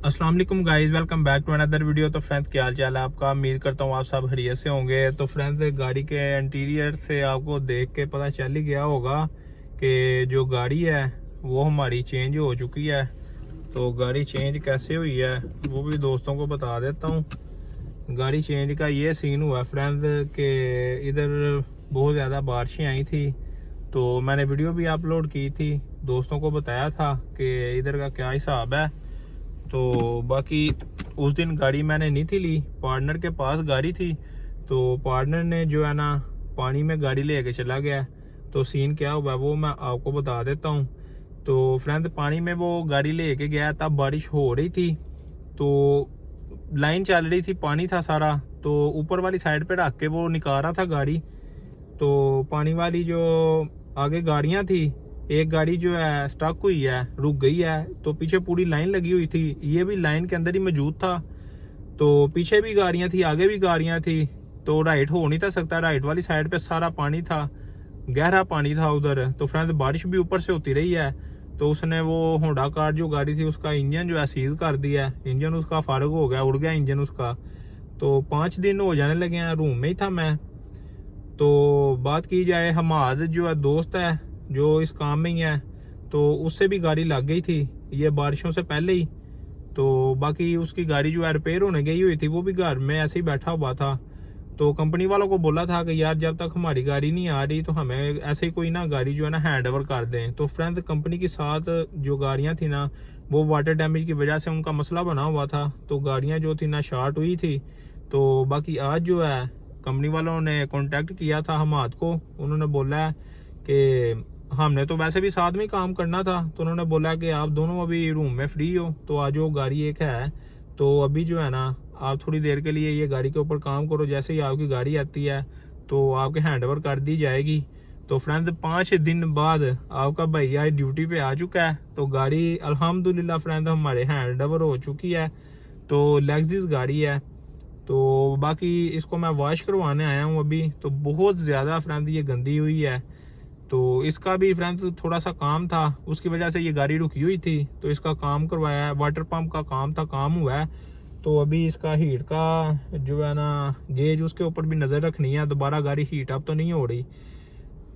अस्सलाम वालेकुम guys, welcome back to another video. तो फ्रेंड्स, क्या हाल चाल है आपका? उम्मीद करता हूँ आप सब खैरियत से होंगे। तो फ्रेंड्स, गाड़ी के इंटीरियर से आपको देख के पता चल ही गया होगा कि जो गाड़ी है वो हमारी चेंज हो चुकी है। तो गाड़ी चेंज कैसे हुई है वो भी दोस्तों को बता देता हूँ। गाड़ी चेंज का ये सीन हुआ फ्रेंड्स कि इधर बहुत ज़्यादा बारिशें आई थी, तो मैंने वीडियो भी अपलोड की थी, दोस्तों को बताया था कि इधर का क्या हिसाब है। तो बाकी उस दिन गाड़ी मैंने नहीं थी ली, पार्टनर के पास गाड़ी थी। तो पार्टनर ने जो है ना पानी में गाड़ी लेके चला गया। तो सीन क्या हुआ वो मैं आपको बता देता हूँ। तो फ्रेंड, पानी में वो गाड़ी लेके गया, तब बारिश हो रही थी, तो लाइन चल रही थी, पानी था सारा। तो ऊपर वाली साइड पे रख के वो निकाल रहा था गाड़ी। तो पानी वाली जो आगे गाड़ियां थी, एक गाड़ी जो है स्टक हुई है, रुक गई है। तो पीछे पूरी लाइन लगी हुई थी, ये भी लाइन के अंदर ही मौजूद था। तो पीछे भी गाड़ियां थी, आगे भी गाड़ियां थी, तो राइट हो नहीं था सकता। राइट वाली साइड पे सारा पानी था, गहरा पानी था उधर। तो फ्रेंड, बारिश भी ऊपर से होती रही है। तो उसने वो होंडा कार जो गाड़ी थी उसका इंजन जो है सीज कर दिया। इंजन उसका फारग हो गया, उड़ गया इंजन उसका। तो 5 दिन हो जाने लगे हैं, रूम में ही था मैं। तो बात की जाए, हमाद जो है दोस्त है जो इस काम में ही है, तो उससे भी गाड़ी लग गई थी ये बारिशों से पहले ही। तो बाकी उसकी गाड़ी जो है रिपेयर होने गई हुई थी, वो भी घर में ऐसे ही बैठा हुआ था। तो कंपनी वालों को बोला था कि यार जब तक हमारी गाड़ी नहीं आ रही तो हमें ऐसे ही कोई ना गाड़ी जो है ना हैंड ओवर कर दें। तो फ्रेंड्स, कंपनी के साथ जो गाड़ियां थी ना, वो वाटर डैमेज की वजह से उनका मसला बना हुआ था। तो गाड़ियां जो थी ना शॉर्ट हुई थी। तो बाकी आज जो है कंपनी वालों ने कांटेक्ट किया था हमाद को। उन्होंने बोला है कि हमने तो वैसे भी साथ में काम करना था, तो उन्होंने बोला कि आप दोनों अभी रूम में फ्री हो तो आ जाओ, गाड़ी एक है। तो अभी जो है ना आप थोड़ी देर के लिए ये गाड़ी के ऊपर काम करो, जैसे ही आपकी गाड़ी आती है तो आपके हैंड ओवर कर दी जाएगी। तो फ्रेंड, 5 दिन बाद आपका भैया ड्यूटी पे आ चुका है। तो गाड़ी अल्हम्दुलिल्लाह फ्रेंड हमारे हैंड ओवर हो चुकी है। तो लेक्सिस गाड़ी है। तो बाकी इसको मैं वॉश करवाने आया हूँ अभी। तो बहुत ज़्यादा फ्रेंड ये गंदी हुई है। तो इसका भी फ्रेंड्स थोड़ा सा काम था, उसकी वजह से ये गाड़ी रुकी हुई थी। तो इसका काम करवाया है, वाटर पंप का काम था, काम हुआ है। तो अभी इसका हीट का जो है ना गेज, उसके ऊपर भी नज़र रखनी है, दोबारा गाड़ी हीट अप तो नहीं हो रही।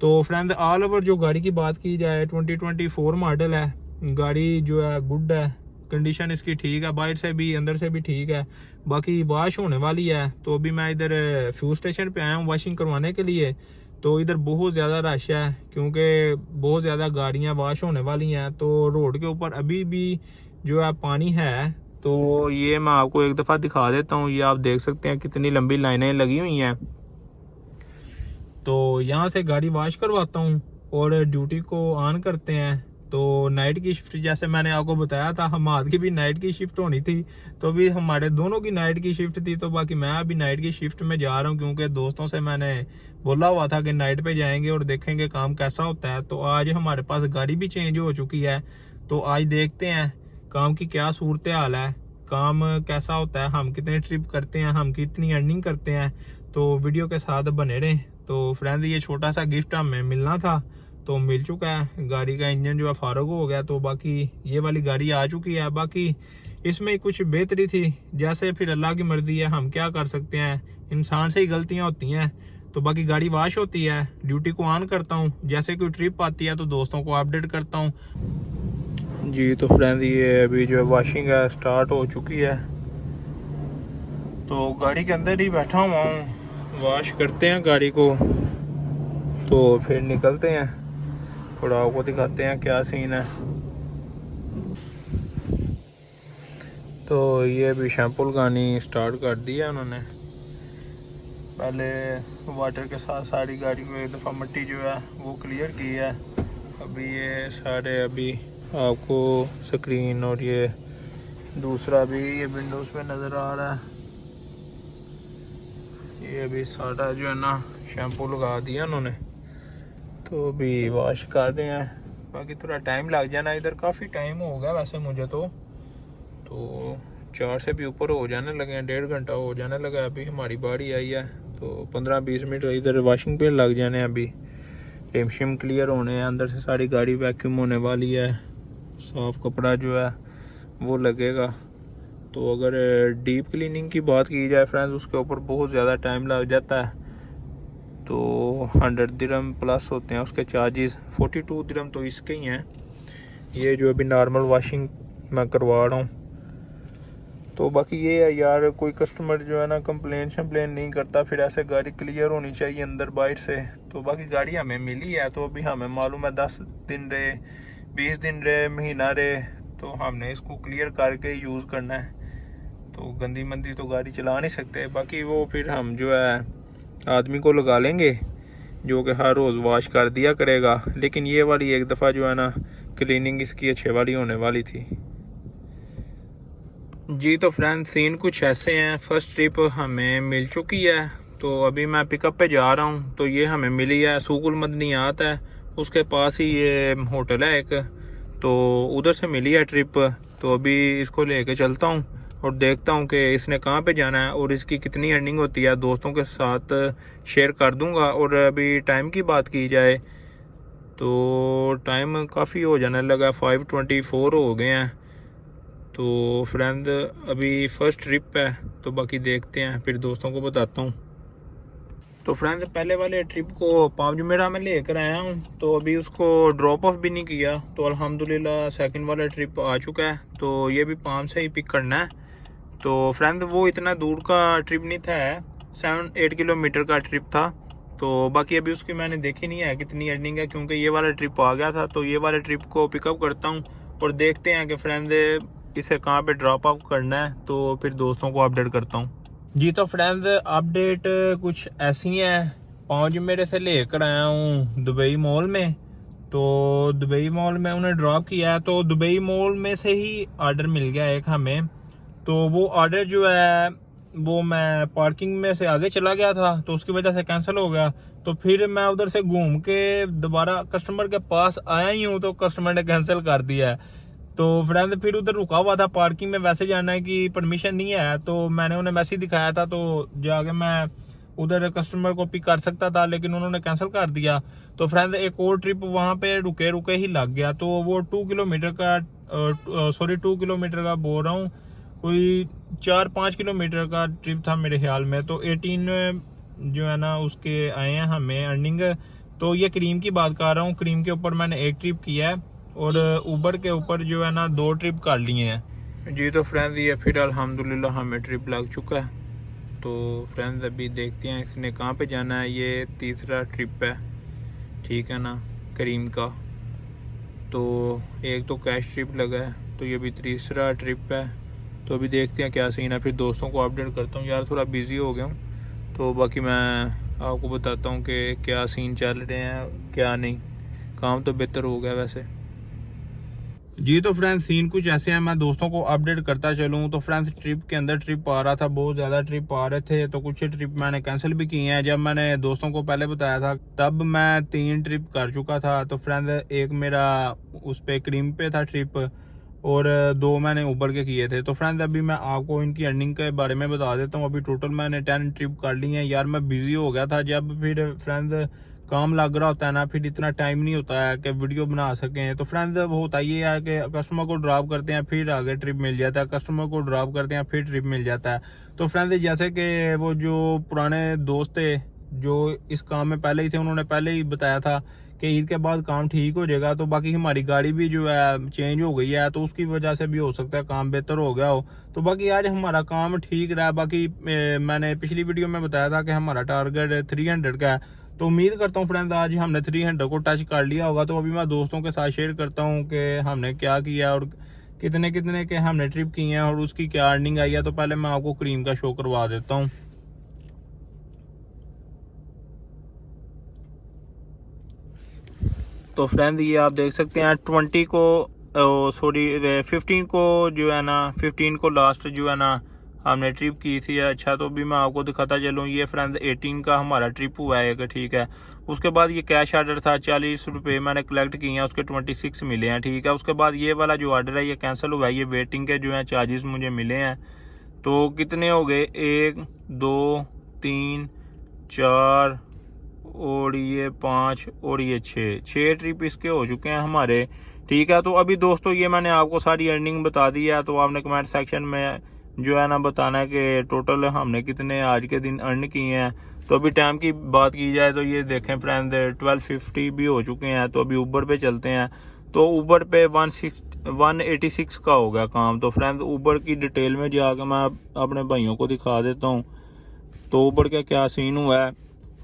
तो फ्रेंड, ऑल ओवर जो गाड़ी की बात की जाए, 2024 मॉडल है। गाड़ी जो है गुड है, कंडीशन इसकी ठीक है, बाहर से भी अंदर से भी ठीक है। बाकी वॉश होने वाली है। तो अभी मैं इधर फ्यूल स्टेशन पे आया हूँ वॉशिंग करवाने के लिए। तो इधर बहुत ज़्यादा रश है क्योंकि बहुत ज़्यादा गाड़ियाँ वॉश होने वाली हैं। तो रोड के ऊपर अभी भी जो है पानी है। तो ये मैं आपको एक दफ़ा दिखा देता हूँ, ये आप देख सकते हैं कितनी लंबी लाइनें लगी हुई हैं। तो यहाँ से गाड़ी वॉश करवाता हूँ और ड्यूटी को ऑन करते हैं। तो नाइट की शिफ्ट, जैसे मैंने आपको बताया था, हमाद की भी नाइट की शिफ्ट होनी थी। तो अभी हमारे दोनों की नाइट की शिफ्ट थी। तो बाकी मैं अभी नाइट की शिफ्ट में जा रहा हूँ क्योंकि दोस्तों से मैंने बोला हुआ था कि नाइट पे जाएंगे और देखेंगे काम कैसा होता है। तो आज हमारे पास गाड़ी भी चेंज हो चुकी है। तो आज देखते हैं काम की क्या सूरत हाल है, काम कैसा होता है, हम कितने ट्रिप करते हैं, हम कितनी अर्निंग करते हैं। तो वीडियो के साथ बने रहें। तो फ्रेंड, ये छोटा सा गिफ्ट हमें मिलना था, तो मिल चुका है। गाड़ी का इंजन जो है फारग हो गया। तो बाकी ये वाली गाड़ी आ चुकी है। बाकी इसमें कुछ बेहतरी थी, जैसे फिर अल्लाह की मर्जी है, हम क्या कर सकते हैं, इंसान से ही गलतियां होती हैं। तो बाकी गाड़ी वॉश होती है, ड्यूटी को ऑन करता हूँ, जैसे कोई ट्रिप आती है तो दोस्तों को अपडेट करता हूँ जी। तो फ्रेंड, ये अभी जो है वॉशिंग है स्टार्ट हो चुकी है। तो गाड़ी के अंदर ही बैठा हुआ हूँ, वॉश करते हैं गाड़ी को तो फिर निकलते हैं, थोड़ा आपको दिखाते हैं क्या सीन है। तो ये अभी शैम्पू लगानी स्टार्ट कर दिया उन्होंने। पहले वाटर के साथ सारी गाड़ी को एक दफ़ा मिट्टी जो है वो क्लियर की है। अभी ये सारे अभी आपको स्क्रीन और ये दूसरा भी ये विंडोज़ पे नज़र आ रहा है। ये अभी सारा जो है ना शैम्पू लगा दिया उन्होंने। तो अभी वॉश कर रहे हैं। बाकी थोड़ा टाइम लग जाना, इधर काफ़ी टाइम हो गया वैसे मुझे तो 4 से भी ऊपर हो जाने लगे हैं, 1.5 घंटा हो जाने लगा। अभी हमारी बारी आई है तो 15-20 मिनट इधर वॉशिंग पे लग जाने हैं। अभी रिम शिम क्लियर होने हैं, अंदर से सारी गाड़ी वैक्यूम होने वाली है, साफ कपड़ा जो है वो लगेगा। तो अगर डीप क्लीनिंग की बात की जाए फ्रेंड्स, उसके ऊपर बहुत ज़्यादा टाइम लग जाता है। तो 100 दिरहम प्लस होते हैं उसके चार्जेस, 42 दिरहम तो इसके ही हैं। ये जो अभी नॉर्मल वॉशिंग मैं करवा रहा हूँ। तो बाकी ये है यार, कोई कस्टमर जो है ना कंप्लेन शम्प्लेन नहीं करता, फिर ऐसे गाड़ी क्लियर होनी चाहिए अंदर बाहर से। तो बाकी गाड़ी हमें मिली है, तो अभी हमें मालूम है 10 दिन रहे, 20 दिन रहे, महीना रहे, तो हमने इसको क्लियर करके यूज़ करना है। तो गंदी मंदी तो गाड़ी चला नहीं सकते। बाकी वो फिर हम जो है आदमी को लगा लेंगे जो कि हर रोज़ वॉश कर दिया करेगा। लेकिन ये वाली एक दफ़ा जो है ना क्लीनिंग इसकी अच्छे वाली होने वाली थी जी। तो फ्रेंड सीन कुछ ऐसे हैं, फर्स्ट ट्रिप हमें मिल चुकी है, तो अभी मैं पिकअप पे जा रहा हूँ। तो ये हमें मिली है सूकुल मदनियात है, उसके पास ही ये होटल है एक, तो उधर से मिली है ट्रिप। तो अभी इसको लेके चलता हूँ और देखता हूँ कि इसने कहाँ पे जाना है और इसकी कितनी अर्निंग होती है, दोस्तों के साथ शेयर कर दूँगा। और अभी टाइम की बात की जाए तो टाइम काफ़ी हो जाने लगा, 5:24 हो गए हैं। तो फ्रेंड अभी फर्स्ट ट्रिप है, तो बाकी देखते हैं, फिर दोस्तों को बताता हूँ। तो फ्रेंड पहले वाले ट्रिप को पाँव जुमेरा में लेकर आया हूँ, तो अभी उसको ड्रॉप ऑफ भी नहीं किया। तो अल्हम्दुलिल्लाह सेकंड वाला ट्रिप आ चुका है, तो ये भी पाँव से ही पिक करना है। तो फ्रेंड वो इतना दूर का ट्रिप नहीं था, 7-8 किलोमीटर का ट्रिप था। तो बाकी अभी उसकी मैंने देखी नहीं है कितनी अर्निंग है, क्योंकि ये वाला ट्रिप आ गया था। तो ये वाले ट्रिप को पिकअप करता हूँ और देखते हैं कि फ्रेंड इसे कहाँ पे ड्रॉप आउट करना है, तो फिर दोस्तों को अपडेट करता हूँ जी। तो फ्रेंड्स अपडेट कुछ ऐसी है, 5 मेरे से लेकर आया हूँ दुबई मॉल में। तो दुबई मॉल में उन्हें ड्रॉप किया है, तो दुबई मॉल में से ही ऑर्डर मिल गया एक हमें। तो वो ऑर्डर जो है वो मैं पार्किंग में से आगे चला गया था, तो उसकी वजह से कैंसिल हो गया। तो फिर मैं उधर से घूम के दोबारा कस्टमर के पास आया ही हूँ, तो कस्टमर ने कैंसिल कर दिया है। तो फ्रेंड फिर उधर रुका हुआ था पार्किंग में, वैसे जाने की परमिशन नहीं है, तो मैंने उन्हें मैसेज दिखाया था, तो जाके मैं उधर कस्टमर को पिक कर सकता था, लेकिन उन्होंने कैंसिल कर दिया। तो फ्रेंड एक और ट्रिप वहां पे रुके रुके ही लग गया। तो वो 2 किलोमीटर का 2 किलोमीटर का बोल रहा हूँ, कोई 4-5 किलोमीटर का ट्रिप था मेरे ख्याल में। तो 18 जो है ना उसके आए हैं हमें अर्निंग। तो ये क्रीम की बात कर रहा हूँ, क्रीम के ऊपर मैंने एक ट्रिप किया है और ऊबर के ऊपर जो है ना 2 ट्रिप कर लिए हैं जी। तो फ्रेंड्स ये फिर अल्हम्दुलिल्लाह हमें ट्रिप लग चुका है। तो फ्रेंड्स अभी देखते हैं इसने कहाँ पे जाना है। ये तीसरा ट्रिप है, ठीक है ना, करीम का। तो एक तो कैश ट्रिप लगा है, तो ये भी तीसरा ट्रिप है। तो अभी देखते हैं क्या सीन है, फिर दोस्तों को अपडेट करता हूँ। यार थोड़ा बिजी हो गया हूँ, तो बाकी मैं आपको बताता हूँ कि क्या सीन चल रहे हैं क्या नहीं। काम तो बेहतर हो गया वैसे जी। तो फ्रेंड्स सीन कुछ ऐसे हैं, मैं दोस्तों को अपडेट करता चलूँ। तो फ्रेंड्स ट्रिप के अंदर ट्रिप आ रहा था, बहुत ज़्यादा ट्रिप आ रहे थे, तो कुछ ट्रिप मैंने कैंसिल भी किए हैं। जब मैंने दोस्तों को पहले बताया था तब मैं 3 ट्रिप कर चुका था। तो फ्रेंड्स एक मेरा उस पे क्रीम पे था ट्रिप और 2 मैंने ऊबर के किए थे। तो फ्रेंड्स अभी मैं आपको इनकी अर्निंग के बारे में बता देता हूँ। अभी टोटल मैंने 10 ट्रिप कर ली हैं। यार मैं बिजी हो गया था, जब फिर फ्रेंड्स काम लग रहा होता है ना, फिर इतना टाइम नहीं होता है कि वीडियो बना सकें। तो फ्रेंड्स होता ये है कि कस्टमर को ड्रॉप करते हैं फिर आगे ट्रिप मिल जाता है, कस्टमर को ड्रॉप करते हैं फिर ट्रिप मिल जाता है। तो फ्रेंड्स जैसे कि वो जो पुराने दोस्त थे जो इस काम में पहले ही थे, उन्होंने पहले ही बताया था कि ईद के बाद काम ठीक हो जाएगा। तो बाकी हमारी गाड़ी भी जो है चेंज हो गई है, तो उसकी वजह से भी हो सकता है काम बेहतर हो गया हो। तो बाकी आज हमारा काम ठीक रहा। बाकी मैंने पिछली वीडियो में बताया था कि हमारा टारगेट 300 का है, तो उम्मीद करता हूँ फ्रेंड्स आज हमने 300 को टच कर लिया होगा। तो अभी मैं दोस्तों के साथ शेयर करता हूँ कि हमने क्या किया और कितने कितने के हमने ट्रिप किए हैं और उसकी क्या अर्निंग आई है। तो पहले मैं आपको क्रीम का शो करवा देता हूँ। तो फ्रेंड्स ये आप देख सकते हैं 20 को 15 को जो है ना 15 को लास्ट जो है ना हमने ट्रिप की थी। अच्छा तो अभी मैं आपको दिखाता चलूँ। ये फ्रेंड्स 18 का हमारा ट्रिप हुआ है, ठीक है। उसके बाद ये कैश ऑर्डर था 40 रुपये मैंने कलेक्ट किए हैं, उसके 26 मिले हैं, ठीक है। उसके बाद ये वाला जो ऑर्डर है ये कैंसिल हुआ है, ये वेटिंग के जो है चार्जेस मुझे मिले हैं। तो कितने हो गए, 1 2 3 4 और ये 5 और ये 6 ट्रिप इसके हो चुके हैं हमारे, ठीक है। तो अभी दोस्तों ये मैंने आपको सारी अर्निंग बता दी है। तो आपने कमेंट सेक्शन में जो है ना बताना है कि टोटल हमने कितने आज के दिन अर्न किए हैं। तो अभी टाइम की बात की जाए तो ये देखें फ्रेंड 12:50 भी हो चुके हैं। तो अभी ऊबर पे चलते हैं। तो ऊबर पे 186 का हो गया काम। तो फ्रेंड ऊबर की डिटेल में जाकर मैं अपने भाइयों को दिखा देता हूँ तो ऊबर का क्या सीन हुआ है।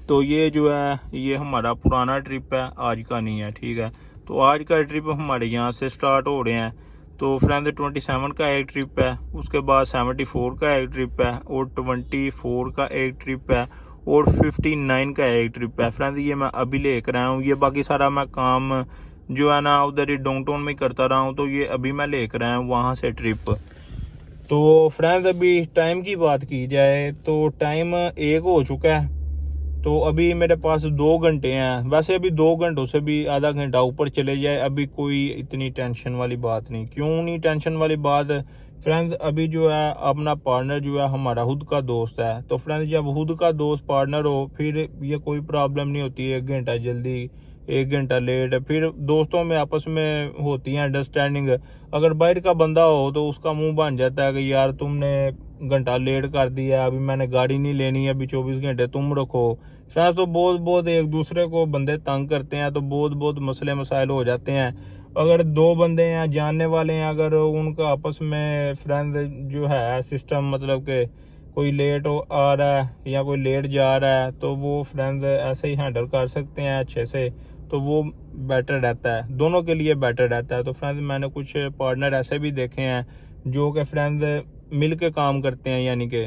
तो ये जो है ये हमारा पुराना ट्रिप है, आज का नहीं है, ठीक है। तो आज का ट्रिप हमारे यहाँ से स्टार्ट हो रहे हैं। तो फ्रेंड 27 का एक ट्रिप है, उसके बाद 74 का एक ट्रिप है और 24 का एक ट्रिप है और 59 का एक ट्रिप है। फ्रेंड ये मैं अभी लेकर आया हूँ। ये बाकी सारा मैं काम जो है ना उधर ही डाउनटाउन में करता रहा हूँ। तो ये अभी मैं लेकर आया हूँ वहाँ से ट्रिप। तो फ्रेंड्स अभी टाइम की बात की जाए तो टाइम 1 हो चुका है। तो अभी मेरे पास 2 घंटे हैं। वैसे अभी 2 घंटों से भी आधा घंटा ऊपर चले जाए अभी कोई इतनी टेंशन वाली बात नहीं। क्यों नहीं टेंशन वाली बात फ्रेंड्स, अभी जो है अपना पार्टनर जो है हमारा खुद का दोस्त है। तो फ्रेंड्स जब खुद का दोस्त पार्टनर हो फिर ये कोई प्रॉब्लम नहीं होती। 1 घंटा जल्दी 1 घंटा लेट फिर दोस्तों में आपस में होती है अंडरस्टैंडिंग। अगर बाहर का बंदा हो तो उसका मुंह बन जाता है कि यार तुमने घंटा लेट कर दिया, अभी मैंने गाड़ी नहीं लेनी है, अभी 24 घंटे तुम रखो। शायद तो बहुत एक दूसरे को बंदे तंग करते हैं तो बहुत मसले मसाइल हो जाते हैं। अगर 2 बंदे हैं जानने वाले हैं, अगर उनका आपस में फ्रेंड जो है सिस्टम मतलब के कोई लेट आ रहा है या कोई लेट जा रहा है तो वो फ्रेंड ऐसे ही हैंडल कर सकते हैं अच्छे से। तो वो बेटर रहता है, दोनों के लिए बेटर रहता है। तो फ्रेंड मैंने कुछ पार्टनर ऐसे भी देखे हैं जो कि फ्रेंड मिल के काम करते हैं, यानी कि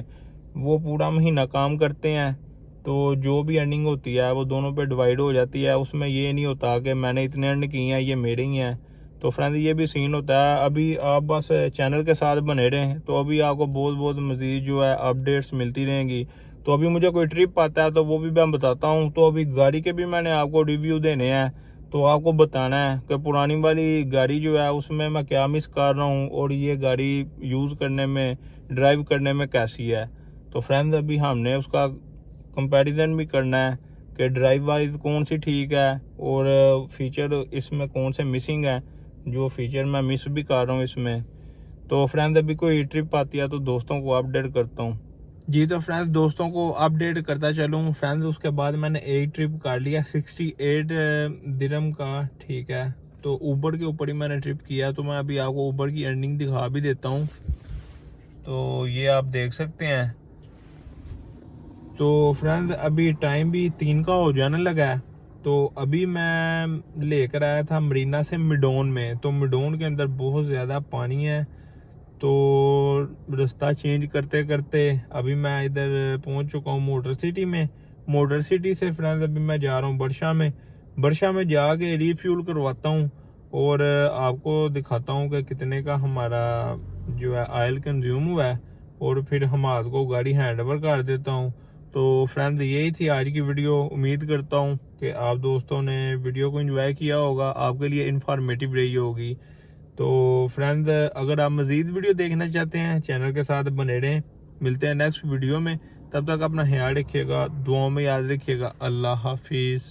वो पूरा महीना काम करते हैं तो जो भी अर्निंग होती है वो दोनों पे डिवाइड हो जाती है। उसमें ये नहीं होता कि मैंने इतने अर्न किए हैं ये मेरे ही हैं। तो फ्रेंड ये भी सीन होता है। अभी आप बस चैनल के साथ बने रहें तो अभी आपको बहुत मज़ीद जो है अपडेट्स मिलती रहेंगी। तो अभी मुझे कोई ट्रिप आता है तो वो भी मैं बताता हूँ। तो अभी गाड़ी के भी मैंने आपको रिव्यू देने हैं। तो आपको बताना है कि पुरानी वाली गाड़ी जो है उसमें मैं क्या मिस कर रहा हूँ और ये गाड़ी यूज़ करने में ड्राइव करने में कैसी है। तो फ्रेंड्स अभी हमने उसका कंपैरिजन भी करना है कि ड्राइव वाइज कौन सी ठीक है और फीचर इसमें कौन से मिसिंग है, जो फीचर मैं मिस भी कर रहा हूँ इसमें। तो फ्रेंड्स अभी कोई ट्रिप आती है तो दोस्तों को अपडेट करता हूँ जी। तो फ्रेंड्स दोस्तों को अपडेट करता चलूँ फ्रेंड्स। उसके बाद मैंने एक ट्रिप कर लिया 68 दिरहम का, ठीक है। तो ऊबर के ऊपर ही मैंने ट्रिप किया। तो मैं अभी आपको ऊबर की अर्निंग दिखा भी देता हूँ। तो ये आप देख सकते हैं। तो फ्रेंड्स अभी टाइम भी 3 का हो जाने लगा है। तो अभी मैं लेकर आया था मरीना से मिडोन में। तो मिडोन के अंदर बहुत ज़्यादा पानी है। तो रास्ता चेंज करते करते अभी मैं इधर पहुंच चुका हूँ मोटर सिटी में। मोटर सिटी से फ्रेंड्स अभी मैं जा रहा हूँ बरशा में जाके रिफ्यूल करवाता हूँ और आपको दिखाता हूँ कि कितने का हमारा जो है ऑयल कंज्यूम हुआ है और फिर हम आपको गाड़ी हैंड ओवर कर देता हूँ। तो फ्रेंड्स यही थी आज की वीडियो। उम्मीद करता हूँ कि आप दोस्तों ने वीडियो को एंजॉय किया होगा, आपके लिए इंफॉर्मेटिव रही होगी। तो फ्रेंड्स अगर आप मज़ीद वीडियो देखना चाहते हैं चैनल के साथ बने रहें। मिलते हैं नेक्स्ट वीडियो में, तब तक अपना ख्याल रखिएगा, दुआओं में याद रखिएगा। अल्लाह हाफिज़।